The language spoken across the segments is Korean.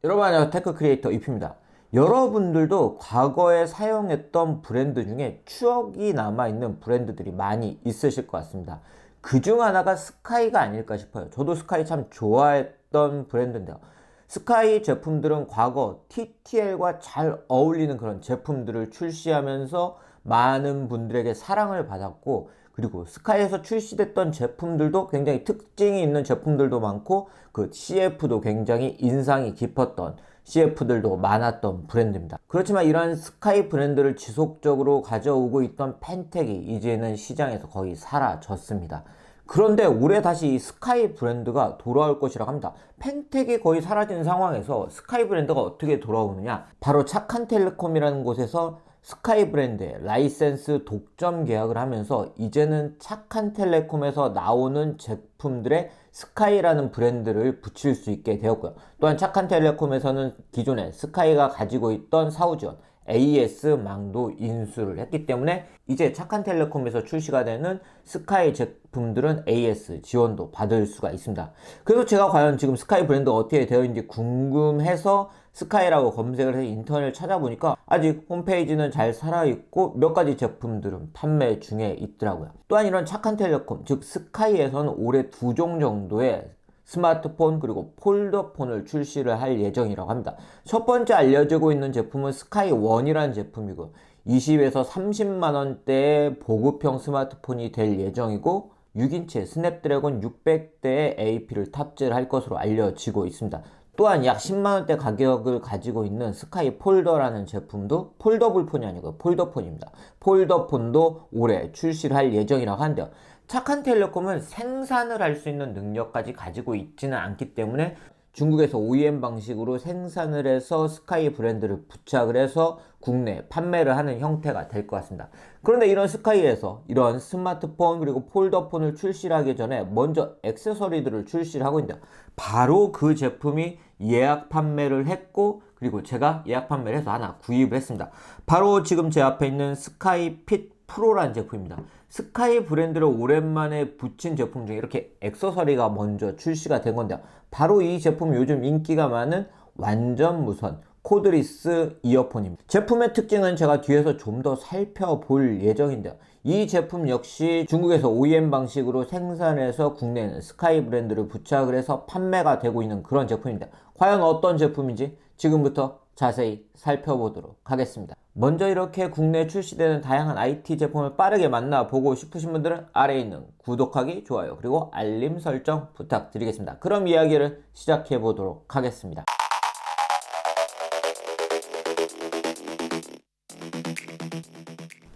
여러분 안녕하세요. 테크 크리에이터 이프입니다. 여러분들도 과거에 사용했던 브랜드 중에 추억이 남아있는 브랜드들이 많이 있으실 것 같습니다. 그중 하나가 스카이가 아닐까 싶어요. 저도 스카이 참 좋아했던 브랜드인데요. 스카이 제품들은 과거 TTL과 잘 어울리는 그런 제품들을 출시하면서 많은 분들에게 사랑을 받았고, 그리고 스카이에서 출시됐던 제품들도 굉장히 특징이 있는 제품들도 많고, 그 CF도 굉장히 인상이 깊었던 CF들도 많았던 브랜드입니다. 그렇지만 이런 스카이 브랜드를 지속적으로 가져오고 있던 펜텍이 이제는 시장에서 거의 사라졌습니다. 그런데 올해 다시 이 스카이 브랜드가 돌아올 것이라고 합니다. 펜텍이 거의 사라진 상황에서 스카이 브랜드가 어떻게 돌아오느냐? 바로 착한텔레콤이라는 곳에서 스카이 브랜드의 라이센스 독점 계약을 하면서 이제는 착한텔레콤에서 나오는 제품들의 스카이라는 브랜드를 붙일 수 있게 되었고요. 또한 착한텔레콤에서는 기존에 스카이가 가지고 있던 사후지원 AS망도 인수를 했기 때문에 이제 착한텔레콤에서 출시가 되는 스카이 제품들은 AS 지원도 받을 수가 있습니다. 그래서 제가 과연 지금 스카이 브랜드가 어떻게 되어 있는지 궁금해서 스카이라고 검색을 해서 인터넷을 찾아보니까 아직 홈페이지는 잘 살아있고 몇 가지 제품들은 판매 중에 있더라고요. 또한 이런 착한텔레콤, 즉 스카이에서는 올해 2종 정도의 스마트폰 그리고 폴더폰을 출시를 할 예정이라고 합니다. 첫 번째 알려지고 있는 제품은 스카이 1이라는 제품이고 20에서 30만원대의 보급형 스마트폰이 될 예정이고 6인치 스냅드래곤 600대의 AP를 탑재를 할 것으로 알려지고 있습니다. 또한 약 10만원대 가격을 가지고 있는 스카이 폴더라는 제품도 폴더블 폰이 아니고 폴더폰입니다. 폴더폰도 올해 출시를 할 예정이라고 하는데요. 착한텔레콤은 생산을 할 수 있는 능력까지 가지고 있지는 않기 때문에 중국에서 OEM 방식으로 생산을 해서 스카이 브랜드를 부착을 해서 국내에 판매를 하는 형태가 될 것 같습니다. 그런데 이런 스카이에서 이런 스마트폰 그리고 폴더폰을 출시를 하기 전에 먼저 액세서리들을 출시를 하고 있는데요. 바로 그 제품이 예약 판매를 했고, 그리고 제가 예약 판매를 해서 하나 구입을 했습니다. 바로 지금 제 앞에 있는 스카이 핏 프로라는 제품입니다. 스카이 브랜드를 오랜만에 붙인 제품 중에 이렇게 액세서리가 먼저 출시가 된 건데요. 바로 이 제품 요즘 인기가 많은 완전 무선 코드리스 이어폰입니다. 제품의 특징은 제가 뒤에서 좀 더 살펴볼 예정인데요. 이 제품 역시 중국에서 OEM 방식으로 생산해서 국내에는 스카이 브랜드를 부착을 해서 판매가 되고 있는 그런 제품인데, 과연 어떤 제품인지 지금부터 자세히 살펴보도록 하겠습니다. 먼저 이렇게 국내에 출시되는 다양한 IT 제품을 빠르게 만나보고 싶으신 분들은 아래에 있는 구독하기, 좋아요, 그리고 알림 설정 부탁드리겠습니다. 그럼 이야기를 시작해 보도록 하겠습니다.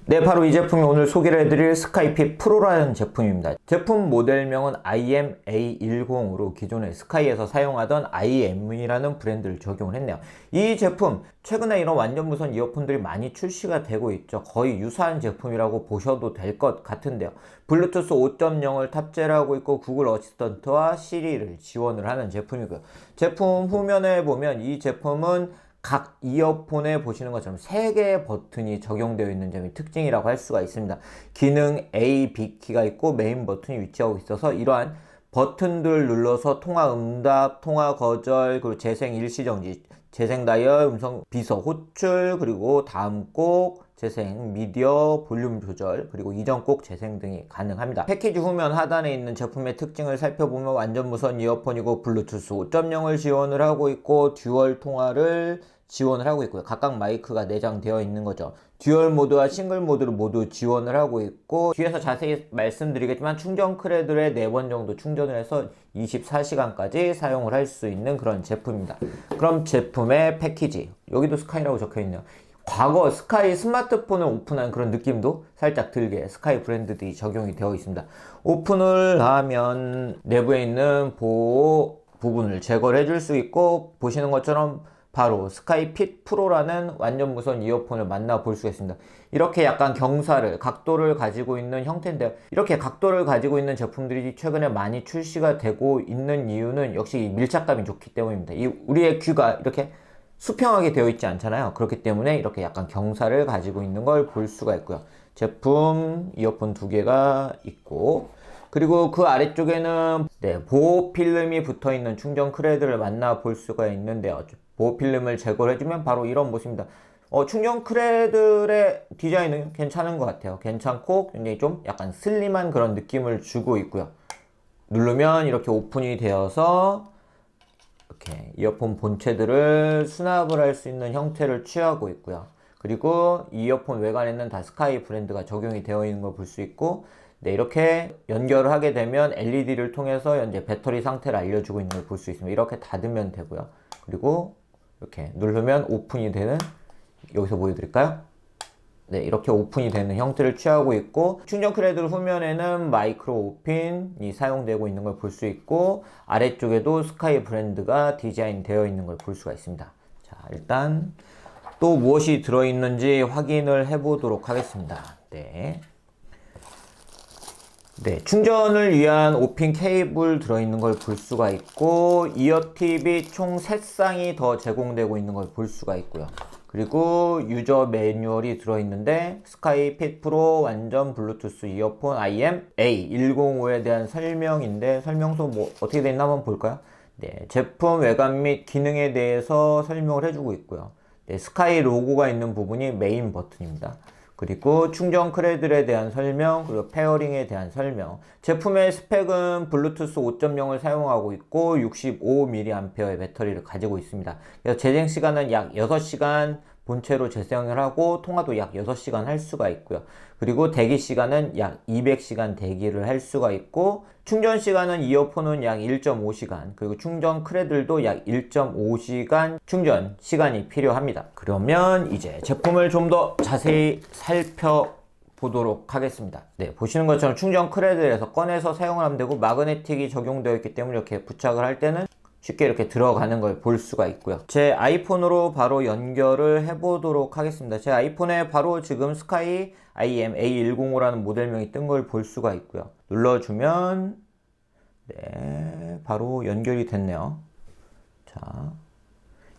네, 바로 이 제품이 오늘 소개를 해드릴 스카이핏 프로라는 제품입니다. 제품 모델명은 IM-A10으로 기존에 스카이에서 사용하던 IM이라는 브랜드를 적용을 했네요. 이 제품, 최근에 이런 완전 무선 이어폰들이 많이 출시가 되고 있죠. 거의 유사한 제품이라고 보셔도 될 것 같은데요. 블루투스 5.0을 탑재를 하고 있고 구글 어시스턴트와 시리를 지원을 하는 제품이고요. 제품 후면에 보면 이 제품은 각 이어폰에 보시는 것처럼 3개의 버튼이 적용되어 있는 점이 특징이라고 할 수가 있습니다. 기능 A, B 키가 있고 메인 버튼이 위치하고 있어서 이러한 버튼들을 눌러서 통화 응답, 통화 거절, 그리고 재생 일시정지, 재생 다이얼, 음성 비서 호출, 그리고 다음 곡, 재생, 미디어, 볼륨 조절, 그리고 이전 곡 재생 등이 가능합니다. 패키지 후면 하단에 있는 제품의 특징을 살펴보면 완전 무선 이어폰이고 블루투스 5.0을 지원을 하고 있고 듀얼 통화를 지원을 하고 있고요. 각각 마이크가 내장되어 있는 거죠. 듀얼 모드와 싱글 모드를 모두 지원을 하고 있고, 뒤에서 자세히 말씀드리겠지만 충전 크레들에 4번 정도 충전을 해서 24시간까지 사용을 할 수 있는 그런 제품입니다. 그럼 제품의 패키지, 여기도 스카이라고 적혀있네요. 과거 스카이 스마트폰을 오픈한 그런 느낌도 살짝 들게 스카이 브랜드들이 적용이 되어 있습니다. 오픈을 하면 내부에 있는 보호 부분을 제거를 해줄 수 있고, 보시는 것처럼 바로 스카이 핏 프로라는 완전 무선 이어폰을 만나볼 수가 있습니다. 이렇게 약간 경사를, 각도를 가지고 있는 형태인데요. 이렇게 각도를 가지고 있는 제품들이 최근에 많이 출시가 되고 있는 이유는 역시 밀착감이 좋기 때문입니다. 우리의 귀가 이렇게 수평하게 되어 있지 않잖아요. 그렇기 때문에 이렇게 약간 경사를 가지고 있는 걸 볼 수가 있고요. 제품 이어폰 2개가 있고, 그리고 그 아래쪽에는 네, 보호 필름이 붙어 있는 충전 크레드를 만나 볼 수가 있는데요. 보호 필름을 제거를 해주면 바로 이런 모습입니다. 충전 크레들의 디자인은 괜찮은 것 같아요. 괜찮고 굉장히 좀 약간 슬림한 그런 느낌을 주고 있고요. 누르면 이렇게 오픈이 되어서 이렇게 이어폰 본체들을 수납을 할 수 있는 형태를 취하고 있고요. 그리고 이어폰 외관에는 다 스카이 브랜드가 적용이 되어 있는 걸 볼 수 있고, 네, 이렇게 연결을 하게 되면 LED를 통해서 현재 배터리 상태를 알려주고 있는 걸 볼 수 있습니다. 이렇게 닫으면 되고요. 그리고 이렇게 누르면 오픈이 되는, 여기서 보여드릴까요? 네, 이렇게 오픈이 되는 형태를 취하고 있고, 충전 크레들 후면에는 마이크로 오핀이 사용되고 있는 걸 볼 수 있고, 아래쪽에도 스카이 브랜드가 디자인 되어 있는 걸 볼 수가 있습니다. 자, 일단 또 무엇이 들어있는지 확인을 해보도록 하겠습니다. 네. 네, 충전을 위한 5핀 케이블 들어있는 걸 볼 수가 있고, 이어팁이 총 3쌍이 더 제공되고 있는 걸 볼 수가 있고요. 그리고 유저 매뉴얼이 들어있는데, 스카이 핏 프로 완전 블루투스 이어폰 IM A105에 대한 설명인데, 설명서 뭐 어떻게 되어 있나 한번 볼까요? 네, 제품 외관 및 기능에 대해서 설명을 해주고 있고요. 네, 스카이 로고가 있는 부분이 메인 버튼입니다. 그리고 충전 크레들에 대한 설명, 그리고 페어링에 대한 설명. 제품의 스펙은 블루투스 5.0을 사용하고 있고 65mAh의 배터리를 가지고 있습니다. 그래서 재생 시간은 약 6시간 본체로 재생을 하고 통화도 약 6시간 할 수가 있고요. 그리고 대기 시간은 약 200시간 대기를 할 수가 있고, 충전 시간은 이어폰은 약 1.5시간, 그리고 충전 크레들도 약 1.5시간 충전 시간이 필요합니다. 그러면 이제 제품을 좀 더 자세히 살펴보도록 하겠습니다. 네, 보시는 것처럼 충전 크레들에서 꺼내서 사용을 하면 되고, 마그네틱이 적용되어 있기 때문에 이렇게 부착을 할 때는 쉽게 이렇게 들어가는 걸 볼 수가 있고요. 제 아이폰으로 바로 연결을 해보도록 하겠습니다. 제 아이폰에 바로 지금 스카이 IM A105라는 모델명이 뜬 걸 볼 수가 있고요. 눌러주면 네, 바로 연결이 됐네요. 자,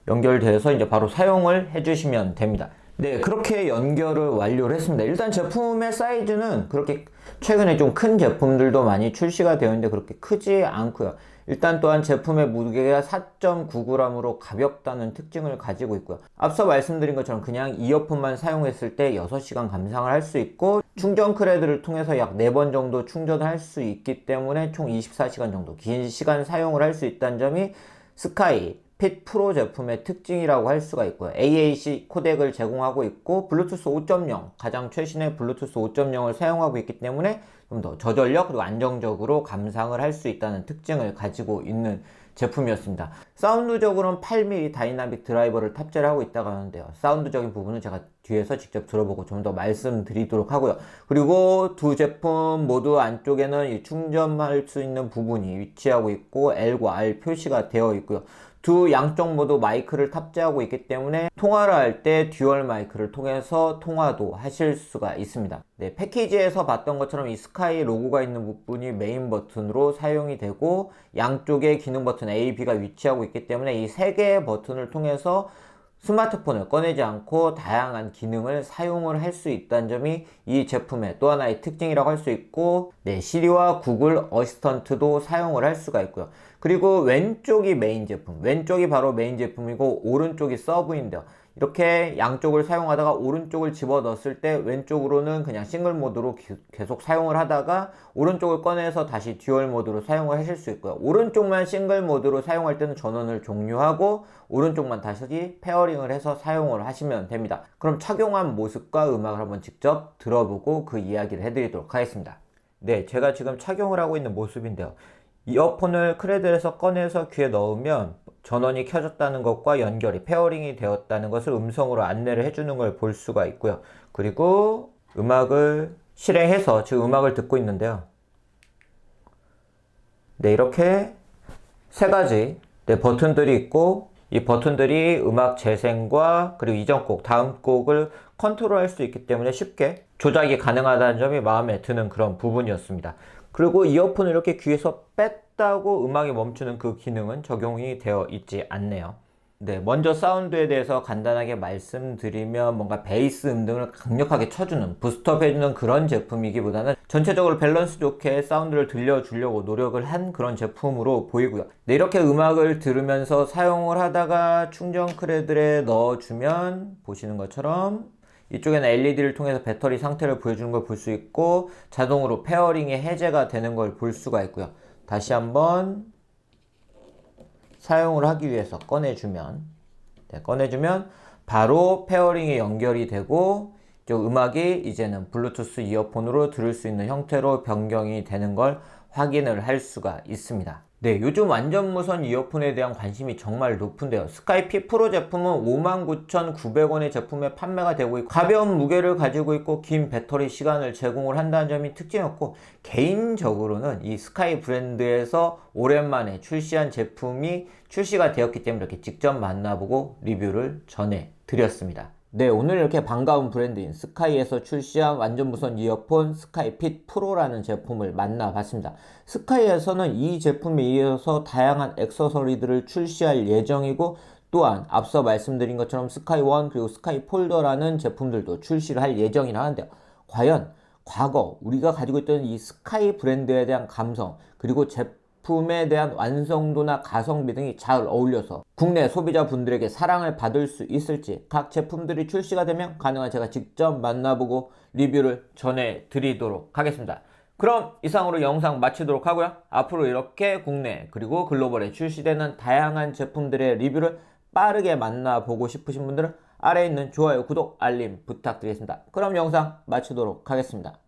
연결돼서 이제 바로 사용을 해주시면 됩니다. 네, 그렇게 연결을 완료를 했습니다. 일단 제품의 사이즈는 그렇게 최근에 좀 큰 제품들도 많이 출시가 되어 있는데 그렇게 크지 않고요. 일단 또한 제품의 무게가 4.9g으로 가볍다는 특징을 가지고 있고요. 앞서 말씀드린 것처럼 그냥 이어폰만 사용했을 때 6시간 감상을 할 수 있고, 충전 크레드를 통해서 약 4번 정도 충전을 할 수 있기 때문에 총 24시간 정도 긴 시간 사용을 할 수 있다는 점이 스카이 핏 프로 제품의 특징이라고 할 수가 있고요. AAC 코덱을 제공하고 있고, 블루투스 5.0, 가장 최신의 블루투스 5.0을 사용하고 있기 때문에 좀 더 저전력 그리고 안정적으로 감상을 할 수 있다는 특징을 가지고 있는 제품이었습니다. 사운드적으로는 8mm 다이나믹 드라이버를 탑재를 하고 있다고 하는데요. 사운드적인 부분은 제가 뒤에서 직접 들어보고 좀 더 말씀드리도록 하고요. 그리고 두 제품 모두 안쪽에는 이 충전할 수 있는 부분이 위치하고 있고 L과 R 표시가 되어 있고요. 두 양쪽 모두 마이크를 탑재하고 있기 때문에 통화를 할 때 듀얼 마이크를 통해서 통화도 하실 수가 있습니다. 네, 패키지에서 봤던 것처럼 이 스카이 로고가 있는 부분이 메인 버튼으로 사용이 되고, 양쪽에 기능 버튼 A, B가 위치하고 있기 때문에 이 세 개의 버튼을 통해서 스마트폰을 꺼내지 않고 다양한 기능을 사용을 할 수 있다는 점이 이 제품의 또 하나의 특징이라고 할 수 있고, 네, 시리와 구글 어시스턴트도 사용을 할 수가 있고요. 그리고 왼쪽이 메인 제품, 왼쪽이 바로 메인 제품이고 오른쪽이 서브인데요. 이렇게 양쪽을 사용하다가 오른쪽을 집어 넣었을 때 왼쪽으로는 그냥 싱글 모드로 계속 사용을 하다가 오른쪽을 꺼내서 다시 듀얼 모드로 사용을 하실 수 있고요. 오른쪽만 싱글 모드로 사용할 때는 전원을 종료하고 오른쪽만 다시 페어링을 해서 사용을 하시면 됩니다. 그럼 착용한 모습과 음악을 한번 직접 들어보고 그 이야기를 해드리도록 하겠습니다. 네, 제가 지금 착용을 하고 있는 모습인데요. 이어폰을 크레들에서 꺼내서 귀에 넣으면 전원이 켜졌다는 것과 연결이 페어링이 되었다는 것을 음성으로 안내를 해주는 걸 볼 수가 있고요. 그리고 음악을 실행해서 지금 음악을 듣고 있는데요. 네, 이렇게 세 가지 버튼들이 있고, 이 버튼들이 음악 재생과 그리고 이전 곡, 다음 곡을 컨트롤할 수 있기 때문에 쉽게 조작이 가능하다는 점이 마음에 드는 그런 부분이었습니다. 그리고 이어폰을 이렇게 귀에서 뺐다고 음악이 멈추는 그 기능은 적용이 되어 있지 않네요. 네, 먼저 사운드에 대해서 간단하게 말씀드리면 뭔가 베이스 음등을 강력하게 쳐주는, 부스트업 해주는 그런 제품이기보다는 전체적으로 밸런스 좋게 사운드를 들려주려고 노력을 한 그런 제품으로 보이고요. 네, 이렇게 음악을 들으면서 사용을 하다가 충전 크레들에 넣어주면 보시는 것처럼 이쪽에는 LED를 통해서 배터리 상태를 보여주는 걸 볼 수 있고 자동으로 페어링이 해제가 되는 걸 볼 수가 있고요. 다시 한번 사용을 하기 위해서 꺼내주면 바로 페어링이 연결이 되고 음악이 이제는 블루투스 이어폰으로 들을 수 있는 형태로 변경이 되는 걸 확인을 할 수가 있습니다. 네, 요즘 완전 무선 이어폰에 대한 관심이 정말 높은데요. 스카이핏 프로 제품은 59,900원의 제품에 판매가 되고 있고 가벼운 무게를 가지고 있고 긴 배터리 시간을 제공을 한다는 점이 특징이었고, 개인적으로는 이 스카이 브랜드에서 오랜만에 출시한 제품이 출시가 되었기 때문에 이렇게 직접 만나보고 리뷰를 전해드렸습니다. 네, 오늘 이렇게 반가운 브랜드인 스카이에서 출시한 완전 무선 이어폰 스카이핏 프로라는 제품을 만나봤습니다. 스카이에서는 이 제품에 이어서 다양한 액세서리들을 출시할 예정이고, 또한 앞서 말씀드린 것처럼 스카이1 그리고 스카이 폴더라는 제품들도 출시를 할 예정이라 하는데요. 과연 과거 우리가 가지고 있던 이 스카이 브랜드에 대한 감성 그리고 제품에 대한 완성도나 가성비 등이 잘 어울려서 국내 소비자분들에게 사랑을 받을 수 있을지, 각 제품들이 출시가 되면 가능한 제가 직접 만나보고 리뷰를 전해드리도록 하겠습니다. 그럼 이상으로 영상 마치도록 하고요. 앞으로 이렇게 국내 그리고 글로벌에 출시되는 다양한 제품들의 리뷰를 빠르게 만나보고 싶으신 분들은 아래에 있는 좋아요, 구독, 알림 부탁드리겠습니다. 그럼 영상 마치도록 하겠습니다.